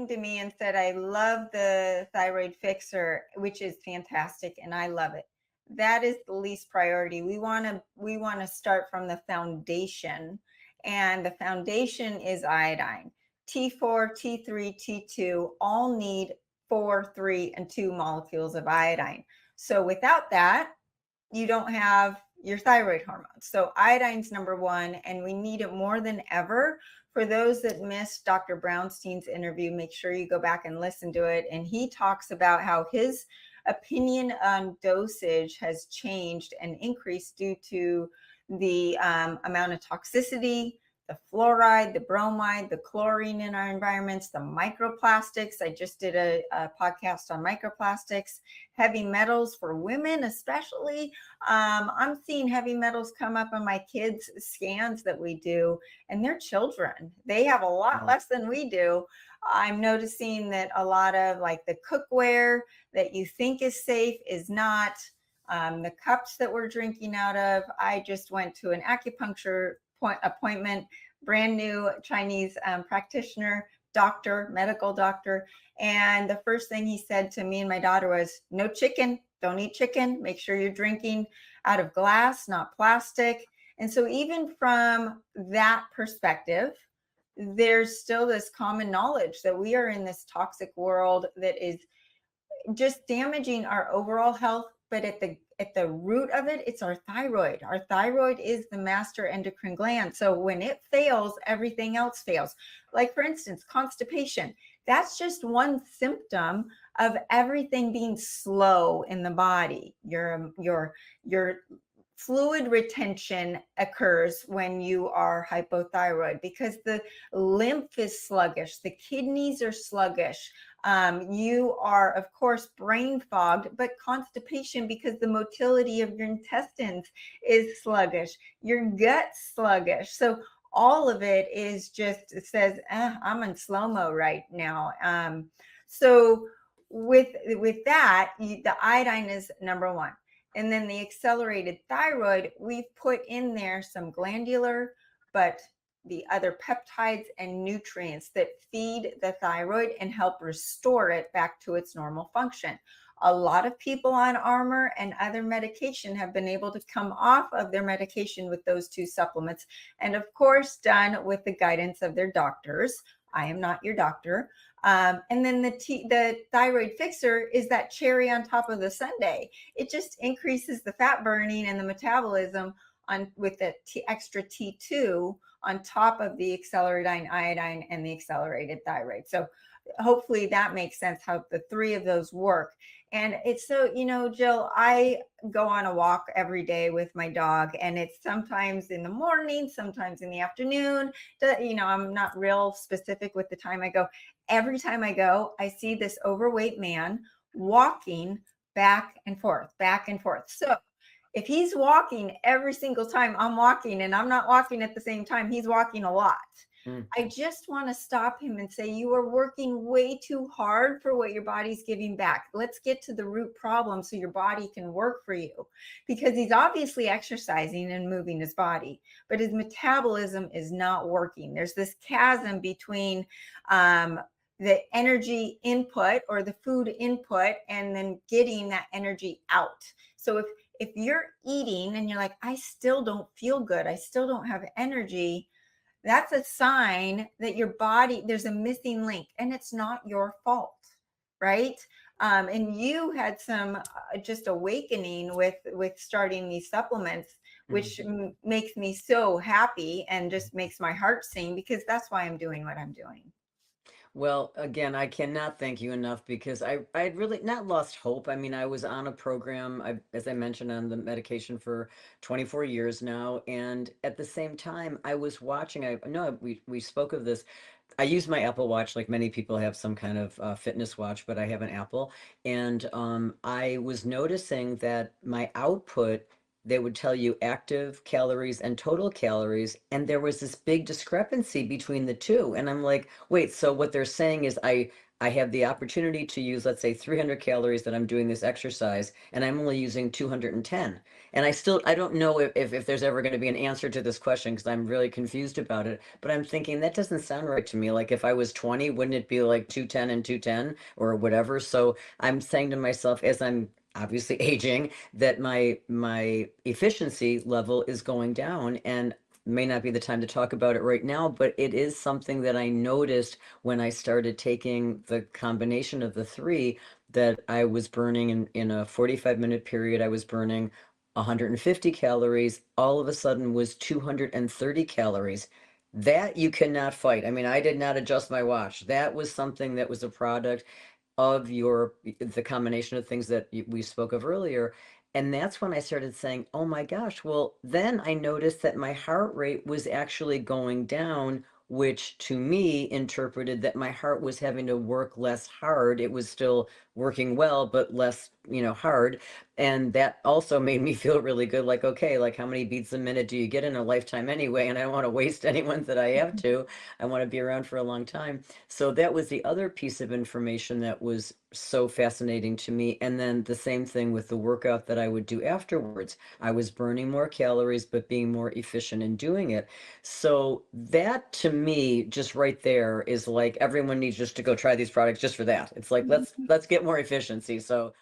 to me and said, I love the thyroid fixer, which is fantastic, and I love it. That is the least priority. We want to start from the foundation, and the foundation is iodine. T4, T3, T2 all need 4, 3, and 2 molecules of iodine. So without that, you don't have your thyroid hormones. So iodine's number one, and we need it more than ever. For those that missed Dr. Brownstein's interview, make sure you go back and listen to it. And he talks about how his opinion on dosage has changed and increased due to the amount of toxicity, the fluoride, the bromide, the chlorine in our environments, the microplastics. I just did a podcast on microplastics, heavy metals for women, especially. I'm seeing heavy metals come up on my kids' scans that we do, and they're children. They have a lot less than we do. I'm noticing that a lot of like the cookware that you think is safe is not. The cups that we're drinking out of. I just went to an acupuncture appointment, brand new Chinese practitioner, doctor, medical doctor. And the first thing he said to me and my daughter was, no chicken, don't eat chicken. Make sure you're drinking out of glass, not plastic. And so even from that perspective, there's still this common knowledge that we are in this toxic world that is just damaging our overall health. But at the root of it, it's our thyroid. Our thyroid is the master endocrine gland. So when it fails, everything else fails. Like for instance, constipation. That's just one symptom of everything being slow in the body. Your fluid retention occurs when you are hypothyroid because the lymph is sluggish, the kidneys are sluggish. You are, of course, brain fogged, but constipation because the motility of your intestines is sluggish, your gut's sluggish. So all of it is just, it says, I'm in slow-mo right now. So with that, the iodine is number one. And then the accelerated thyroid, we've put in there some glandular, but the other peptides and nutrients that feed the thyroid and help restore it back to its normal function. A lot of people on Armour and other medication have been able to come off of their medication with those two supplements. And of course, done with the guidance of their doctors. I am not your doctor. And then the thyroid fixer is that cherry on top of the sundae. It just increases the fat burning and the metabolism with the extra T2 on top of the accelerated iodine and the accelerated thyroid. So hopefully that makes sense how the three of those work. And it's so, Jill, I go on a walk every day with my dog, and it's sometimes in the morning, sometimes in the afternoon. I'm not real specific with the time I go. Every time I go, I see this overweight man walking back and forth, back and forth. So if he's walking every single time I'm walking and I'm not walking at the same time, he's walking a lot. I just want to stop him and say, you are working way too hard for what your body's giving back. Let's get to the root problem so your body can work for you, because he's obviously exercising and moving his body, but his metabolism is not working. There's this chasm between the energy input or the food input and then getting that energy out. So if you're eating and you're like, I still don't feel good, I still don't have energy, that's a sign that your body, there's a missing link, and it's not your fault, right? And you had some just awakening with starting these supplements, which makes me so happy and just makes my heart sing, because that's why I'm doing what I'm doing. Well, again, I cannot thank you enough, because I'd really not lost hope. I mean, I was on a program, as I mentioned, on the medication for 24 years now. And at the same time, I was watching, I know we spoke of this. I use my Apple Watch, like many people have some kind of fitness watch, but I have an Apple. And I was noticing that my output they would tell you active calories and total calories, and there was this big discrepancy between the two. And I'm like, wait, so what they're saying is I have the opportunity to use, let's say, 300 calories that I'm doing this exercise, and I'm only using 210. And I don't know if there's ever going to be an answer to this question because I'm really confused about it. But I'm thinking that doesn't sound right to me. Like if I was 20, wouldn't it be like 210 and 210 or whatever? So I'm saying to myself, as I'm obviously aging, that my efficiency level is going down, and may not be the time to talk about it right now, but it is something that I noticed when I started taking the combination of the three, that I was burning in a 45-minute period, I was burning 150 calories, all of a sudden was 230 calories. That you cannot fight. I mean, I did not adjust my watch. That was something that was a product of the combination of things that we spoke of earlier. And that's when I started saying, oh my gosh, well, then I noticed that my heart rate was actually going down, which to me interpreted that my heart was having to work less hard. It was still working well, but less, hard. And that also made me feel really good. Like, okay, like how many beats a minute do you get in a lifetime anyway? And I don't want to waste anyone's that I have to. I want to be around for a long time. So that was the other piece of information that was so fascinating to me. And then the same thing with the workout that I would do afterwards. I was burning more calories, but being more efficient in doing it. So that to me, just right there, is like everyone needs just to go try these products just for that. It's like let's get more efficiency. So